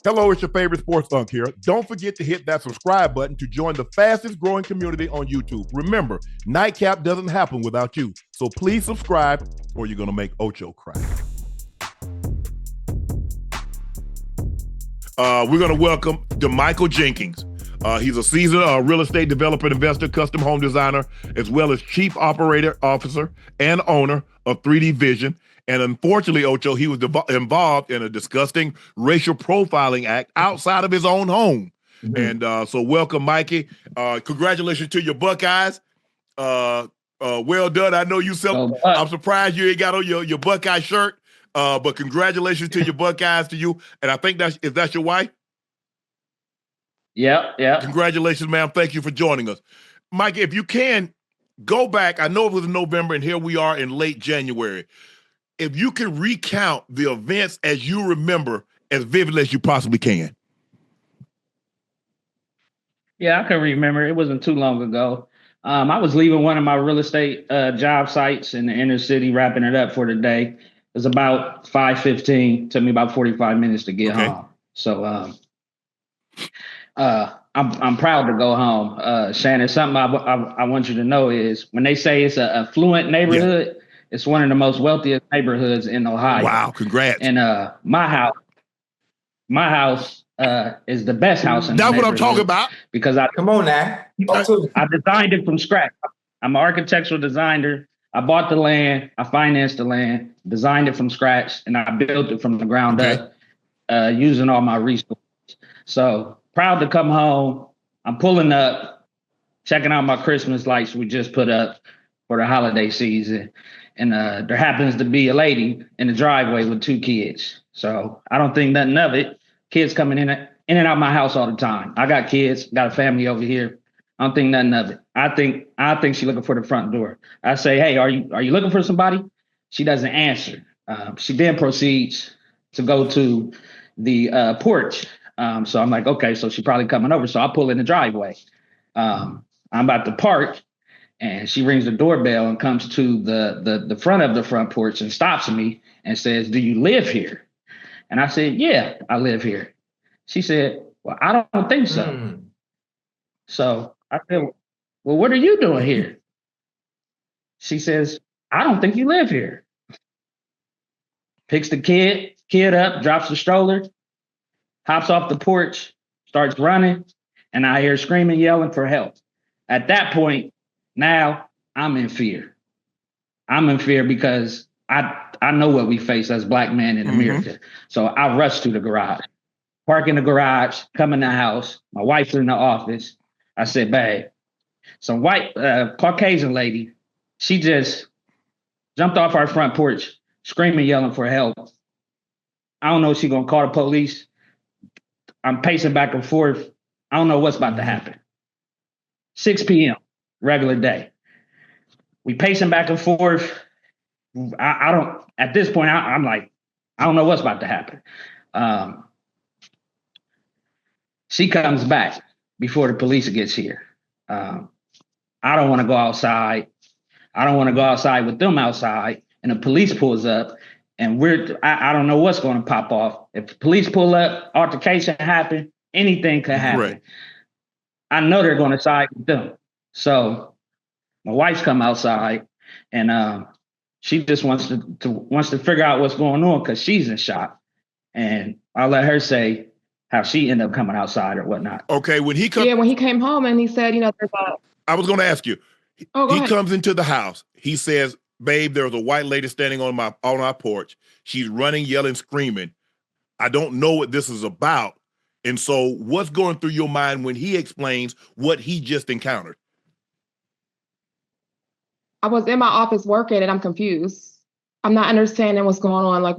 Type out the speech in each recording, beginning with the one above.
Hello, it's your favorite sports Unc here. Don't forget to hit that subscribe button to join the fastest growing community on YouTube. Remember, Nightcap doesn't happen without you. So please subscribe or you're going to make Ocho cry. We're going to welcome DaMichael Jenkins. He's a seasoned real estate developer, investor, custom home designer, as well as chief operator, officer, and owner of 3D Vision. And unfortunately, Ocho, he was involved in a disgusting racial profiling act outside of his own home. Mm-hmm. And so welcome, Mikey. Congratulations to your Buckeyes. Well done. I know you I'm surprised you ain't got on your Buckeye shirt. But congratulations to your Buckeyes to you. And I think that's your wife? Yeah. Congratulations, ma'am. Thank you for joining us. Mikey, if you can, go back. I know it was in November, and here we are in late January. If you can recount the events as you remember as vividly as you possibly can. Yeah, I can remember. It wasn't too long ago. I was leaving one of my real estate job sites in the inner city, wrapping it up for the day. It was about 5:15. Took me about 45 minutes to get home. So I'm proud to go home. Shannon, something I want you to know is when they say it's an affluent neighborhood, it's one of the most wealthiest neighborhoods in Ohio. Wow, congrats. And my house is the best house in the neighborhood. That's what I'm talking about. Because come on now. I designed it from scratch. I'm an architectural designer. I bought the land, I financed the land, designed it from scratch, and I built it from the ground up using all my resources. So proud to come home. I'm pulling up, checking out my Christmas lights we just put up for the holiday season. And there happens to be a lady in the driveway with 2 kids. So I don't think nothing of it. Kids coming in and out my house all the time. I got kids, got a family over here. I don't think nothing of it. I think she's looking for the front door. I say, hey, are you looking for somebody? She doesn't answer. She then proceeds to go to the porch. So I'm like, okay, so she's probably coming over. So I pull in the driveway. I'm about to park. And she rings the doorbell and comes to the front of the front porch and stops me and says, do you live here? And I said, yeah, I live here. She said, well, I don't think so. So I said, well, what are you doing here? She says, I don't think you live here. Picks the kid up, drops the stroller, hops off the porch, starts running, and I hear screaming, yelling for help. At that point, now I'm in fear. I'm in fear because I know what we face as Black men in America. So I rush to the garage, park in the garage, come in the house. My wife's in the office. I said, babe, some white Caucasian lady, she just jumped off our front porch, screaming, yelling for help. I don't know if she's going to call the police. I'm pacing back and forth. I don't know what's about to happen. 6 p.m. regular day. We pacing back and forth. I don't, at this point, I'm like, I don't know what's about to happen. She comes back before the police gets here. I don't want to go outside. I don't want to go outside with them outside. And the police pulls up and I don't know what's going to pop off. If the police pull up, altercation happen, anything could happen. Right. I know they're going to side with them. So my wife's come outside and she just wants to figure out what's going on because she's in shock. And I'll let her say how she ended up coming outside or whatnot. Okay, when he came home and he said, there's I was going to ask you. He comes into the house. He says, babe, there's a white lady standing on our porch. She's running, yelling, screaming. I don't know what this is about. And so what's going through your mind when he explains what he just encountered? I was in my office working and I'm confused. I'm not understanding what's going on. Like,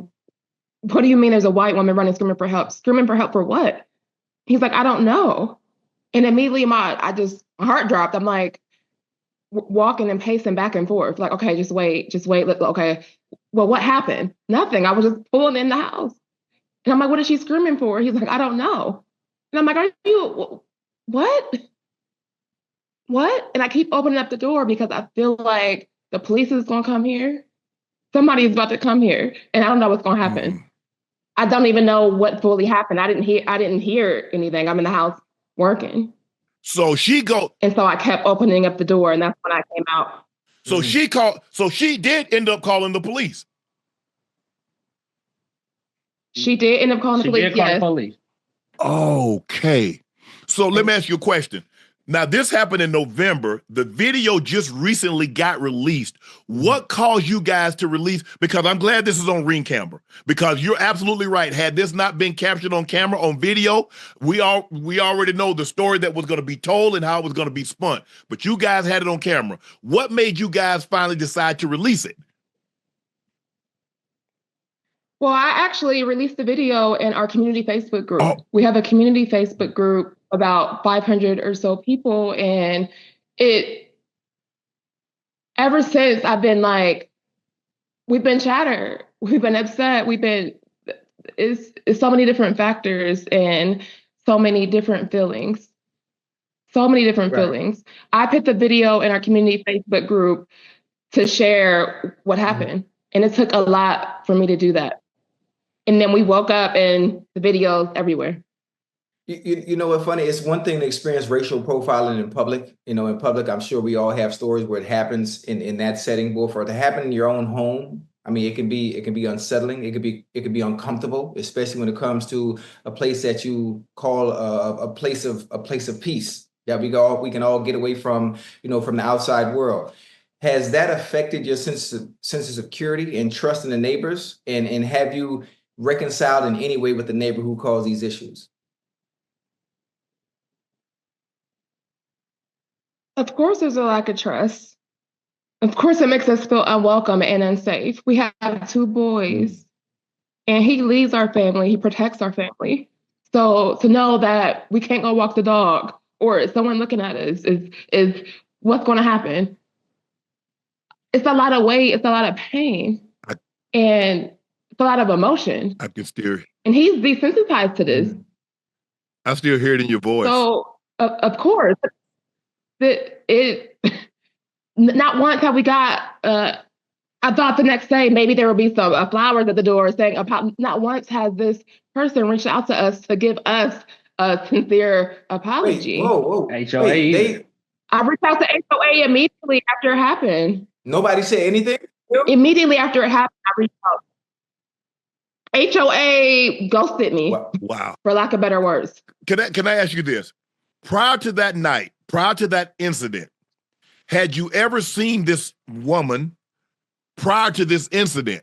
what do you mean there's a white woman running, screaming for help? Screaming for help for what? He's like, I don't know. And immediately my heart dropped. I'm like walking and pacing back and forth. Like, okay, just wait. Okay. Well, what happened? Nothing. I was just pulling in the house. And I'm like, what is she screaming for? He's like, I don't know. And I'm like, are you, what? What? And I keep opening up the door because I feel like the police is going to come here. Somebody is about to come here. And I don't know what's going to happen. I don't even know what fully happened. I didn't hear anything. I'm in the house working. So and so I kept opening up the door, and that's when I came out. So she did end up calling the police. She did end up calling the police. She did call the police. Okay. So let me ask you a question. Now, this happened in November. The video just recently got released. What caused you guys to release? Because I'm glad this is on Ring camera. Because you're absolutely right. Had this not been captured on camera, on video, we already know the story that was going to be told and how it was going to be spun. But you guys had it on camera. What made you guys finally decide to release it? Well, I actually released the video in our community Facebook group. Oh. We have a community Facebook group, about 500 or so people. And ever since I've been like, we've been shattered. We've been upset. It's so many different factors and so many different feelings. Feelings. I put the video in our community Facebook group to share what happened. And it took a lot for me to do that. And then we woke up and the videos everywhere. You know what's funny? It's one thing to experience racial profiling in public. You know, in public, I'm sure we all have stories where it happens in that setting. But for it to happen in your own home, I mean, it can be unsettling. It could be uncomfortable, especially when it comes to a place that you call a place of peace that we can all get away from, from the outside world. Has that affected your sense of security and trust in the neighbors? And have you reconciled in any way with the neighbor who caused these issues? Of course, there's a lack of trust. Of course, it makes us feel unwelcome and unsafe. We have 2 boys, and he leads our family. He protects our family. So to know that we can't go walk the dog, or someone looking at us is what's going to happen. It's a lot of weight. It's a lot of pain, and it's a lot of emotion. I can still. And he's desensitized to this. I still hear it in your voice. So of course. Not once have we got, I thought the next day maybe there would be some flowers at the door saying, not once has this person reached out to us to give us a sincere apology. Wait, whoa. HOA. I reached out to HOA immediately after it happened. Nobody said anything? Immediately after it happened, I reached out. HOA ghosted me. Wow. For lack of better words. Can I ask you this? Prior to that night, prior to that incident, had you ever seen this woman prior to this incident?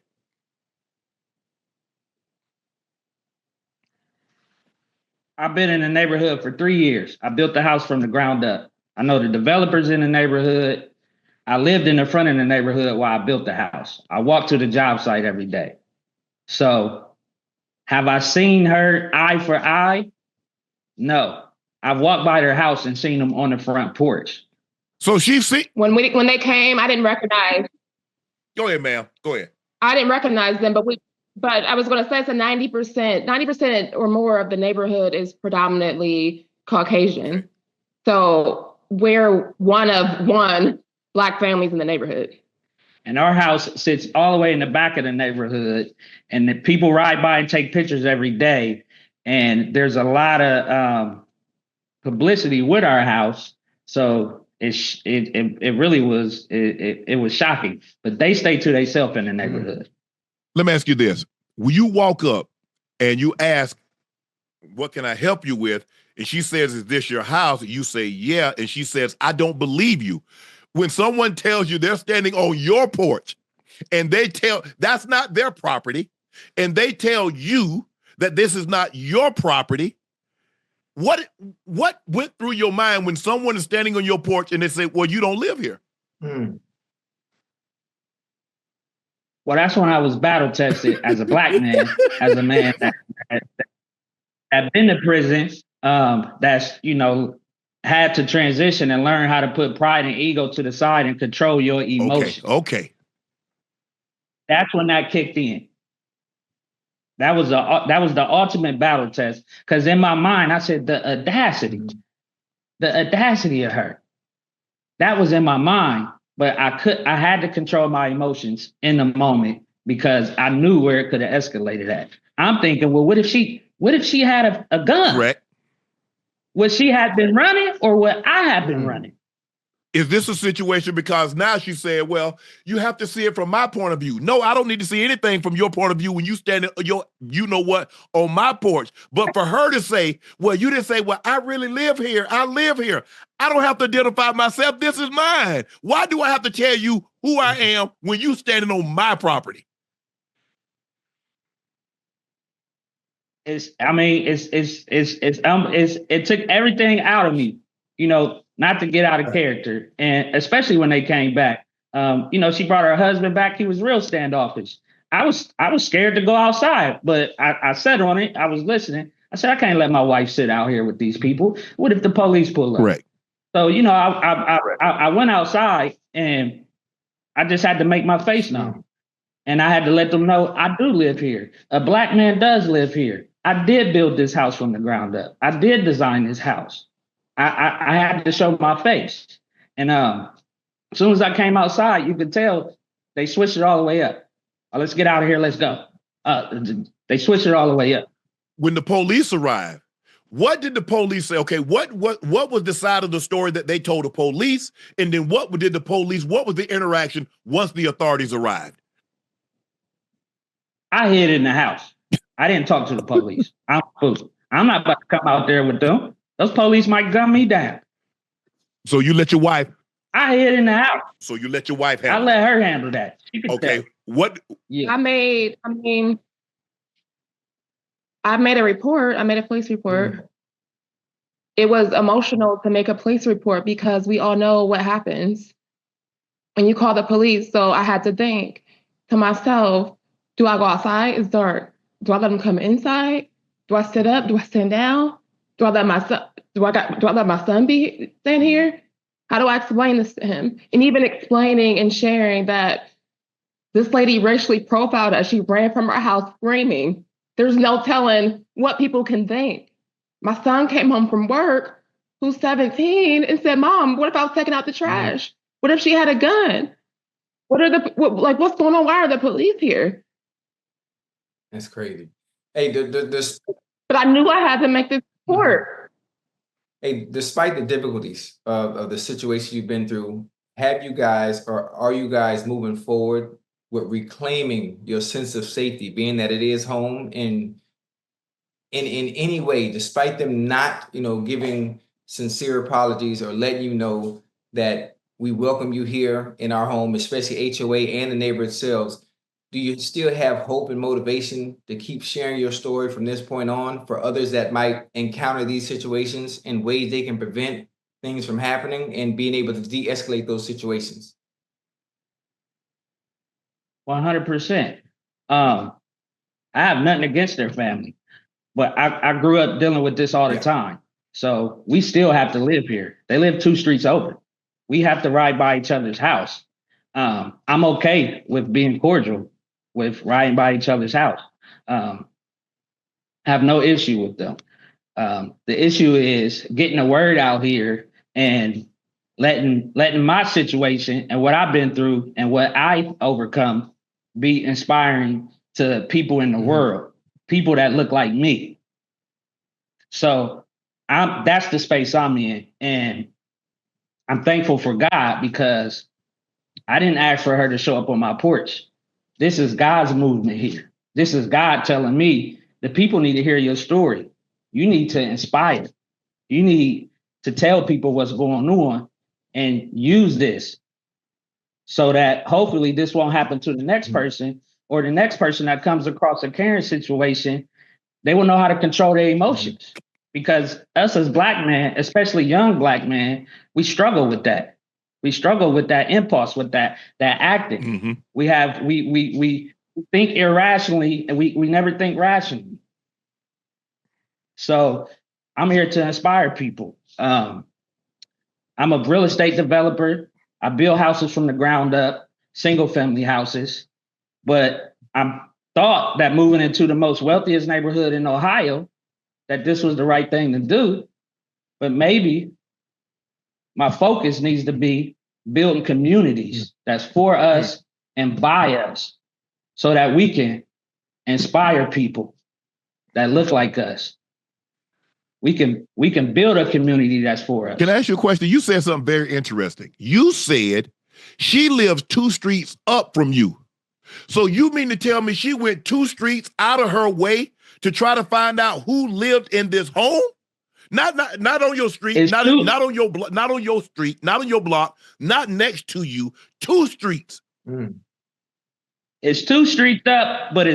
I've been in the neighborhood for 3 years. I built the house from the ground up. I know the developers in the neighborhood. I lived in the front of the neighborhood while I built the house. I walked to the job site every day. So have I seen her eye for eye? No. I've walked by their house and seen them on the front porch. So she's seen when they came, I didn't recognize. Go ahead, ma'am. Go ahead. I didn't recognize them, but I was going to say it's a 90% or more of the neighborhood is predominantly Caucasian. Okay. So we're one of Black families in the neighborhood. And our house sits all the way in the back of the neighborhood, and the people ride by and take pictures every day. And there's a lot of publicity with our house, so it really was it was shocking. But they stay to themselves in the neighborhood. Let me ask you this: when you walk up and you ask, "What can I help you with?" and she says, "Is this your house?" you say, "Yeah," and she says, "I don't believe you." When someone tells you they're standing on your porch, and that's not their property, and they tell you that this is not your property. What went through your mind when someone is standing on your porch and they say, "Well, you don't live here"? Well, that's when I was battle tested as a Black man, as a man that had been to prison, that's, had to transition and learn how to put pride and ego to the side and control your emotions. Okay. That's when that kicked in. That was the ultimate battle test. Because in my mind, I said the audacity of her. That was in my mind, but I had to control my emotions in the moment because I knew where it could have escalated at. I'm thinking, well, what if she had a gun? Correct. Would she have been running or would I have been running? Is this a situation because now she said, well, you have to see it from my point of view. No, I don't need to see anything from your point of view when you stand on my porch. But for her to say, well, you didn't say, well, I really live here. I live here. I don't have to identify myself. This is mine. Why do I have to tell you who I am when you standing on my property? It took everything out of me, not to get out of character. And especially when they came back, she brought her husband back. He was real standoffish. I was scared to go outside, but I sat on it. I was listening. I said, I can't let my wife sit out here with these people. What if the police pull up? Correct. So, I went outside and I just had to make my face known. And I had to let them know I do live here. A Black man does live here. I did build this house from the ground up. I did design this house. I had to show my face. And as soon as I came outside, you could tell they switched it all the way up. Oh, let's get out of here. Let's go. They switched it all the way up. When the police arrived, what did the police say? Okay, what was the side of the story that they told the police? And then what was the interaction once the authorities arrived? I hid in the house. I didn't talk to the police. I'm not about to come out there with them. Those police might gun me down. So you let your wife? I hid in the house. So you let your wife handle? I let her handle that. She could okay. Tell. What? Yeah. I made a report. I made a police report. It was emotional to make a police report because we all know what happens when you call the police. So I had to think to myself, do I go outside? It's dark. Do I let them come inside? Do I sit up? Do I stand down? Do I let my son? Do I let my son stand here? How do I explain this to him? And even explaining and sharing that this lady racially profiled us. She ran from her house screaming. There's no telling what people can think. My son came home from work, who's 17, and said, "Mom, what if I was taking out the trash? What if she had a gun? What's going on? Why are the police here?" That's crazy. Hey, but I knew I had to make this report. Hey, despite the difficulties of the situation you've been through, have you guys or are you guys moving forward with reclaiming your sense of safety, being that it is home, and in any way, despite them not, giving sincere apologies or letting you know that we welcome you here in our home, especially HOA and the neighborhood sales? Do you still have hope and motivation to keep sharing your story from this point on for others that might encounter these situations and ways they can prevent things from happening and being able to de-escalate those situations? 100%. I have nothing against their family, but I grew up dealing with this all the time. So we still have to live here. They live 2 streets over. We have to ride by each other's house. I'm okay with being cordial with riding by each other's house. Have no issue with them. The issue is getting the word out here and letting my situation and what I've been through and what I've overcome be inspiring to people in the world, people that look like me. So that's the space I'm in. And I'm thankful for God because I didn't ask for her to show up on my porch. This is God's movement here. This is God telling me the people need to hear your story. You need to inspire. You need to tell people what's going on and use this so that hopefully this won't happen to the next person, or the next person that comes across a Karen situation, they will know how to control their emotions. Because us as Black men, especially young Black men, we struggle with that. We struggle with that impulse, with that acting. We think irrationally and we never think rationally. So I'm here to inspire people. I'm a real estate developer. I build houses from the ground up, single family houses. But I thought that moving into the most wealthiest neighborhood in Ohio, that this was the right thing to do. But maybe my focus needs to be building communities that's for us and by us so that we can inspire people that look like us. We can build a community that's for us. Can I ask you a question? You said something very interesting. You said she lives 2 streets up from you. So you mean to tell me she went 2 streets out of her way to try to find out who lived in this home? Not on your street, not on your block, not on your street, not on your block, not next to you. 2 streets. It's 2 streets up, but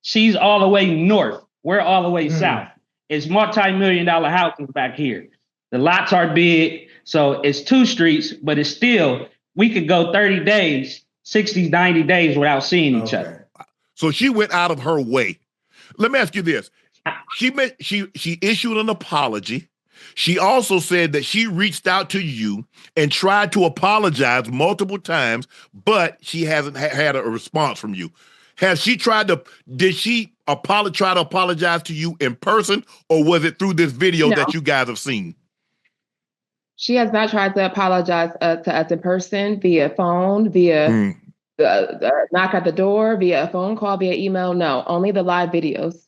she's all the way north. We're all the way south. It's multi-million-dollar houses back here. The lots are big, so it's 2 streets, but it's still, we could go 30 days, 60, 90 days without seeing each other. So she went out of her way. Let me ask you this. She issued an apology. She also said that she reached out to you and tried to apologize multiple times, but she hasn't had a response from you. Did she try to apologize to you in person, or was it through this video that you guys have seen? She has not tried to apologize to us in person, via phone, via knock at the door, via a phone call, via email. No, only the live videos.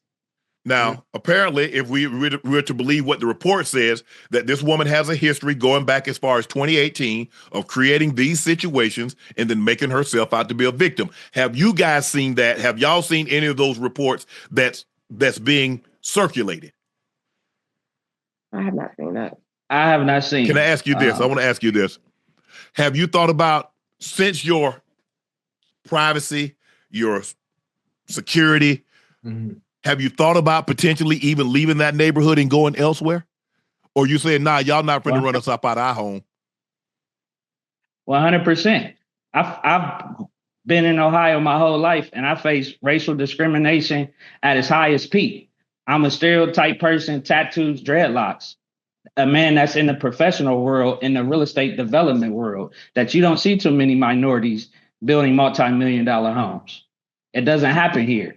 Now, apparently, if we were to believe what the report says, that this woman has a history going back as far as 2018 of creating these situations and then making herself out to be a victim. Have you guys seen that? Have y'all seen any of those reports that's being circulated? I have not seen that. I have not seen. Can I ask you this? I want to ask you this. Have you thought about, since your privacy, your security, have you thought about potentially even leaving that neighborhood and going elsewhere? Or you saying, nah, y'all not finna run us up out of our home? 100%. I've been in Ohio my whole life, and I faced racial discrimination at its highest peak. I'm a stereotype person, tattoos, dreadlocks. A man that's in the professional world, in the real estate development world, that you don't see too many minorities building multi-million-dollar homes. It doesn't happen here.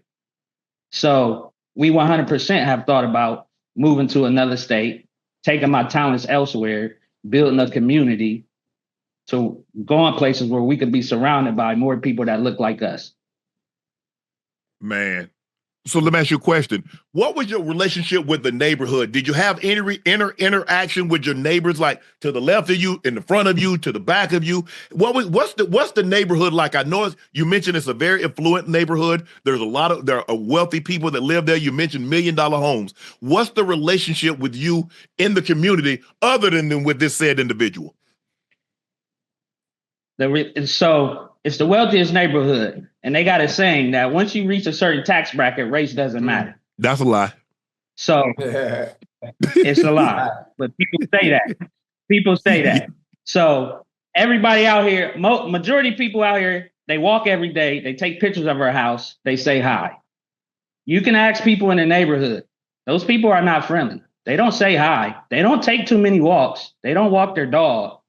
So we 100% have thought about moving to another state, taking my talents elsewhere, building a community, to going places where we could be surrounded by more people that look like us. Man. So let me ask you a question. What was your relationship with the neighborhood? Did you have any interaction with your neighbors, like to the left of you, in the front of you, to the back of you? What's the neighborhood like? I know you mentioned it's a very affluent neighborhood. There are wealthy people that live there. You mentioned $1 million homes. What's the relationship with you in the community other than with this said individual? So it's the wealthiest neighborhood. And they got a saying that once you reach a certain tax bracket, race doesn't matter. That's a lie. So it's a lie. But people say that. People say that. So everybody out here, majority of people out here, they walk every day. They take pictures of our house. They say hi. You can ask people in the neighborhood. Those people are not friendly. They don't say hi. They don't take too many walks. They don't walk their dog.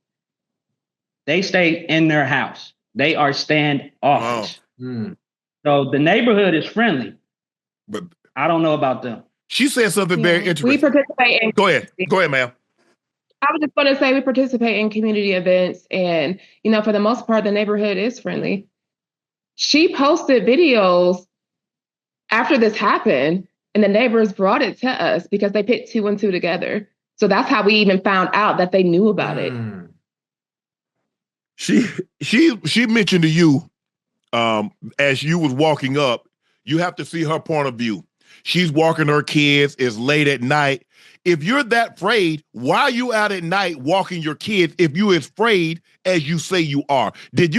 They stay in their house. They are standoffish. So the neighborhood is friendly, but I don't know about them. She said something very interesting. We participate in. Go ahead, ma'am. I was just going to say we participate in community events, and for the most part, the neighborhood is friendly. She posted videos after this happened, and the neighbors brought it to us because they put 2 and 2 together. So that's how we even found out that they knew about it. She mentioned to you, as you was walking up, you have to see her point of view. She's walking her kids. It's late at night. If you're that afraid, why are you out at night walking your kids if you're as afraid as you say you are? Did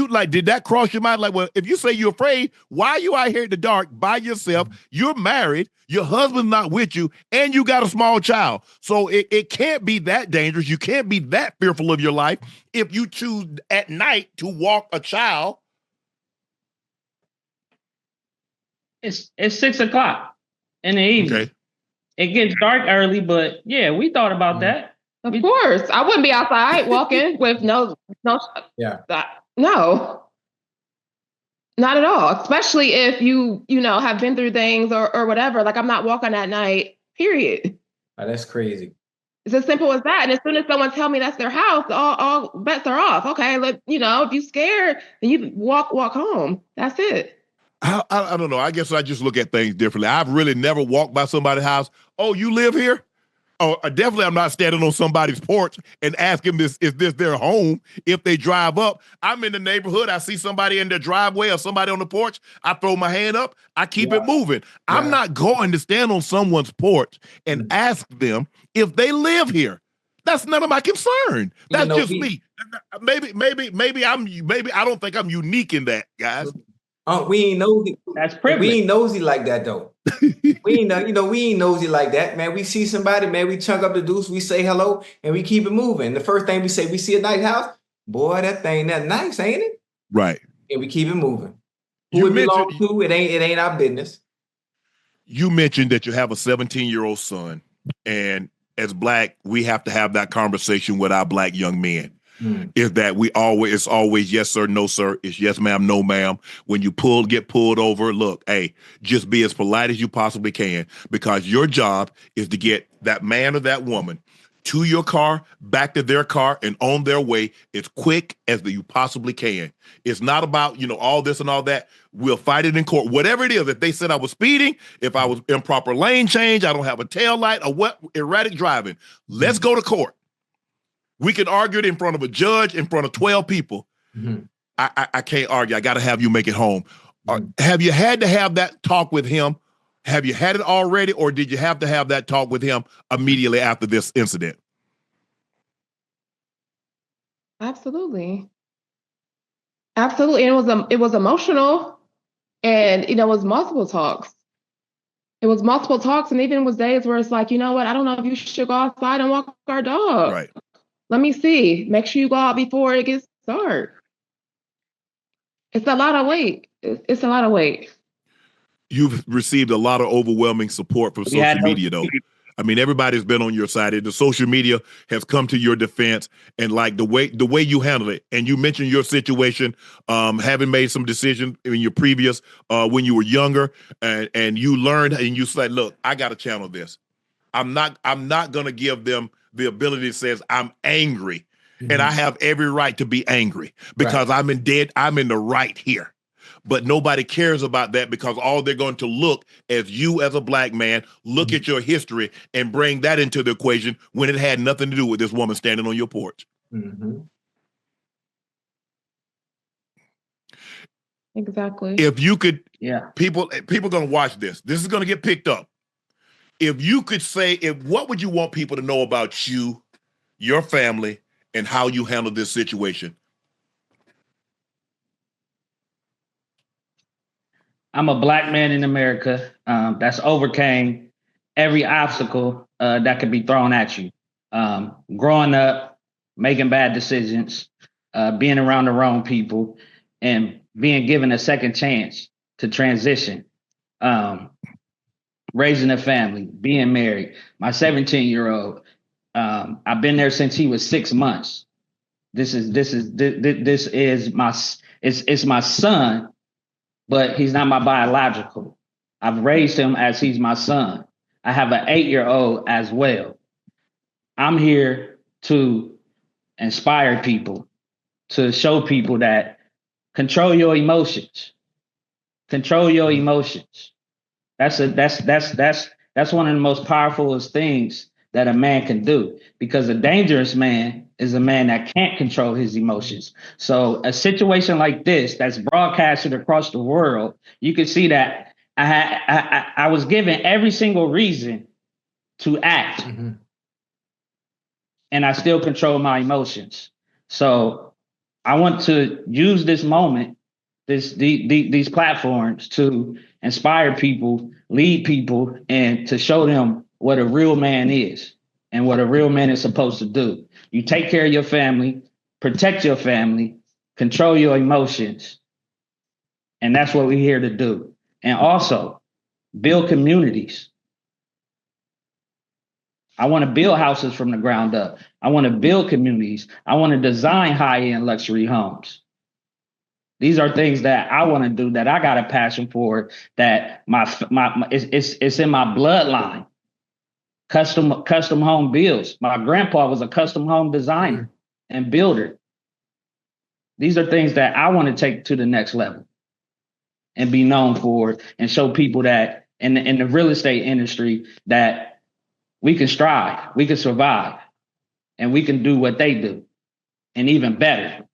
that cross your mind? Like, well, if you say you're afraid, why are you out here in the dark by yourself? You're married, your husband's not with you, and you got a small child. So it can't be that dangerous. You can't be that fearful of your life if you choose at night to walk a child. It's 6 o'clock in the evening. Okay. It gets dark early, but yeah, we thought about that. Of course. I wouldn't be outside walking with no. Yeah. No. Not at all. Especially if you have been through things or whatever. Like, I'm not walking at night, period. Oh, that's crazy. It's as simple as that. And as soon as someone tell me that's their house, all bets are off. Okay, if you're scared, then you walk home. That's it. I don't know. I guess I just look at things differently. I've really never walked by somebody's house. Oh, you live here? Oh, definitely I'm not standing on somebody's porch and asking this, is this their home? If they drive up, I'm in the neighborhood, I see somebody in their driveway or somebody on the porch, I throw my hand up, I keep it moving. I'm not going to stand on someone's porch and ask them if they live here. That's none of my concern. That's just me. Maybe I don't think I'm unique in that, guys. We ain't nosy. That's privilege. We ain't nosy like that though. we ain't nosy like that, man. We see somebody, man, we chunk up the deuce, we say hello, and we keep it moving. The first thing we say, we see a nice house, boy, that thing that nice, ain't it? Right. And we keep it moving. Who it belongs to, it ain't our business. You mentioned that you have a 17-year-old son, and as Black, we have to have that conversation with our Black young men. Is that it's always yes sir, no sir. It's yes ma'am, no ma'am. When you get pulled over, look, hey, just be as polite as you possibly can, because your job is to get that man or that woman to your car, back to their car, and on their way as quick as you possibly can. It's not about, all this and all that. We'll fight it in court. Whatever it is, if they said I was speeding, if I was improper lane change, I don't have a tail light, or what, erratic driving, let's go to court. We can argue it in front of a judge, in front of 12 people. I can't argue. I got to have you make it home. Have you had to have that talk with him? Have you had it already, or did you have to have that talk with him immediately after this incident? Absolutely. Absolutely. And it was emotional, and it was multiple talks. It was multiple talks, and even was days where it's like, you know what? I don't know if you should go outside and walk our dog. Right. Let me see. Make sure you go out before it gets dark. It's a lot of weight. It's a lot of weight. You've received a lot of overwhelming support from social media, though. I mean, everybody's been on your side. The social media has come to your defense, and like the way you handle it. And you mentioned your situation, having made some decisions in your previous when you were younger, and you learned, and you said, "Look, I got to channel this. I'm not going to give them the ability that says I'm angry, and I have every right to be angry because I'm in the right here." But nobody cares about that, because all they're going to look as you as a Black man, look at your history and bring that into the equation when it had nothing to do with this woman standing on your porch. Exactly. If you could, people going to watch this. This is going to get picked up. If you could say, what would you want people to know about you, your family, and how you handle this situation? I'm a Black man in America that's overcame every obstacle that could be thrown at you. Growing up, making bad decisions, being around the wrong people, and being given a second chance to transition. Raising a family, being married. My 17-year-old, I've been there since he was 6 months. This is my son, but he's not my biological. I've raised him as he's my son. I have an 8-year-old as well. I'm here to inspire people, to show people that control your emotions. Control your emotions. That's one of the most powerful things that a man can do, because a dangerous man is a man that can't control his emotions. So a situation like this that's broadcasted across the world, you can see that I was given every single reason to act, and I still control my emotions. So I want to use this moment, these platforms, to inspire people, lead people, and to show them what a real man is and what a real man is supposed to do. You take care of your family, protect your family, control your emotions. And that's what we're here to do. And also build communities. I want to build houses from the ground up. I want to build communities. I want to design high-end luxury homes. These are things that I want to do, that I got a passion for, that it's in my bloodline. Custom home builds. My grandpa was a custom home designer and builder. These are things that I want to take to the next level. and be known for it, and show people that in the real estate industry that we can strive, we can survive, and we can do what they do, and even better.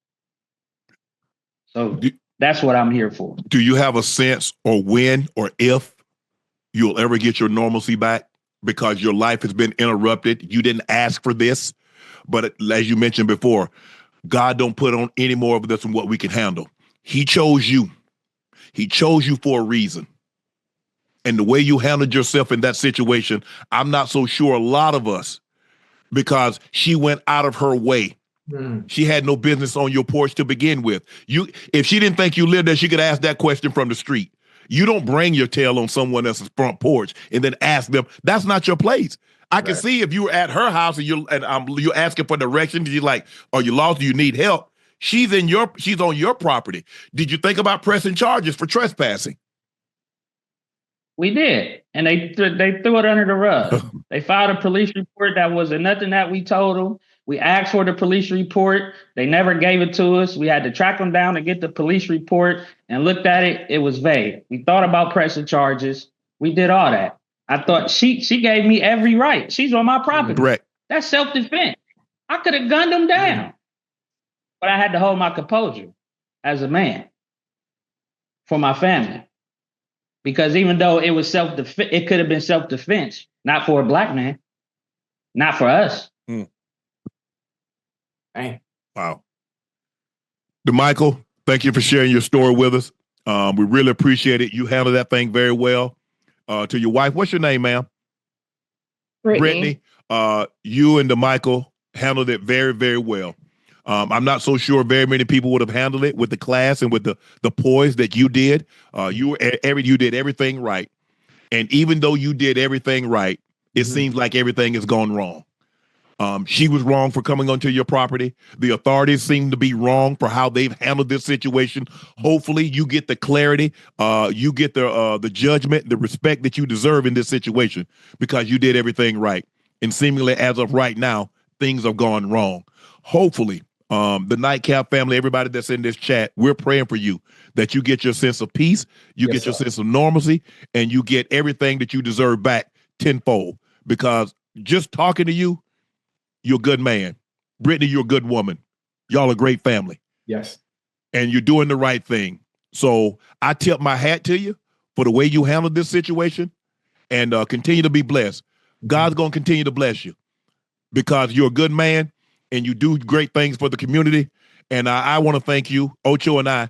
So that's what I'm here for. Do you have a sense or when or if you'll ever get your normalcy back? Because your life has been interrupted. You didn't ask for this, but as you mentioned before, God don't put on any more of this than what we can handle. He chose you. He chose you for a reason. And the way you handled yourself in that situation, I'm not so sure a lot of us, because she went out of her way. She had no business on your porch to begin with. If she didn't think you lived there, she could ask that question from the street. You don't bring your tail on someone else's front porch and then ask them. That's not your place. I can see if you were at her house and you're asking for directions. You're like, "Are you lost? Do you need help?" She's on your property. Did you think about pressing charges for trespassing? We did, and they threw it under the rug. They filed a police report that wasn't nothing that we told them. We asked for the police report. They never gave it to us. We had to track them down to get the police report and looked at it. It was vague. We thought about pressing charges. We did all that. I thought she gave me every right. She's on my property. Correct. That's self-defense. I could have gunned them down, but I had to hold my composure as a man for my family. Because even though it was self-defense, it could have been self-defense, not for a black man, not for us. Dang. Wow. DaMichael, thank you for sharing your story with us. We really appreciate it. You handled that thing very well. To your wife, what's your name, ma'am? Brittany. You and DaMichael handled it very, very well. I'm not so sure very many people would have handled it with the class and with the poise that you did. You did everything right. And even though you did everything right, it seems like everything has gone wrong. She was wrong for coming onto your property. The authorities seem to be wrong for how they've handled this situation. Hopefully you get the clarity, you get the judgment, the respect that you deserve in this situation, because you did everything right. And seemingly as of right now, things have gone wrong. Hopefully, the Nightcap family, everybody that's in this chat, we're praying for you, that you get your sense of peace, you get your sense of normalcy, and you get everything that you deserve back tenfold. Because just talking to you, you're a good man. Brittany, you're a good woman. Y'all a great family. Yes. And you're doing the right thing. So I tip my hat to you for the way you handled this situation, and continue to be blessed. God's going to continue to bless you because you're a good man and you do great things for the community. And I want to thank you, Ocho and I,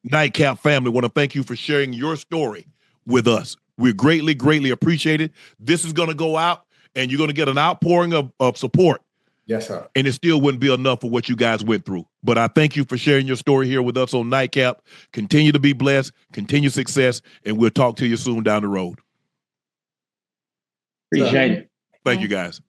Nightcap family, want to thank you for sharing your story with us. We greatly, greatly appreciate it. This is going to go out, and you're going to get an outpouring of support. Yes, sir. And it still wouldn't be enough for what you guys went through. But I thank you for sharing your story here with us on Nightcap. Continue to be blessed, continue success, and we'll talk to you soon down the road. Appreciate it. Thank you, guys.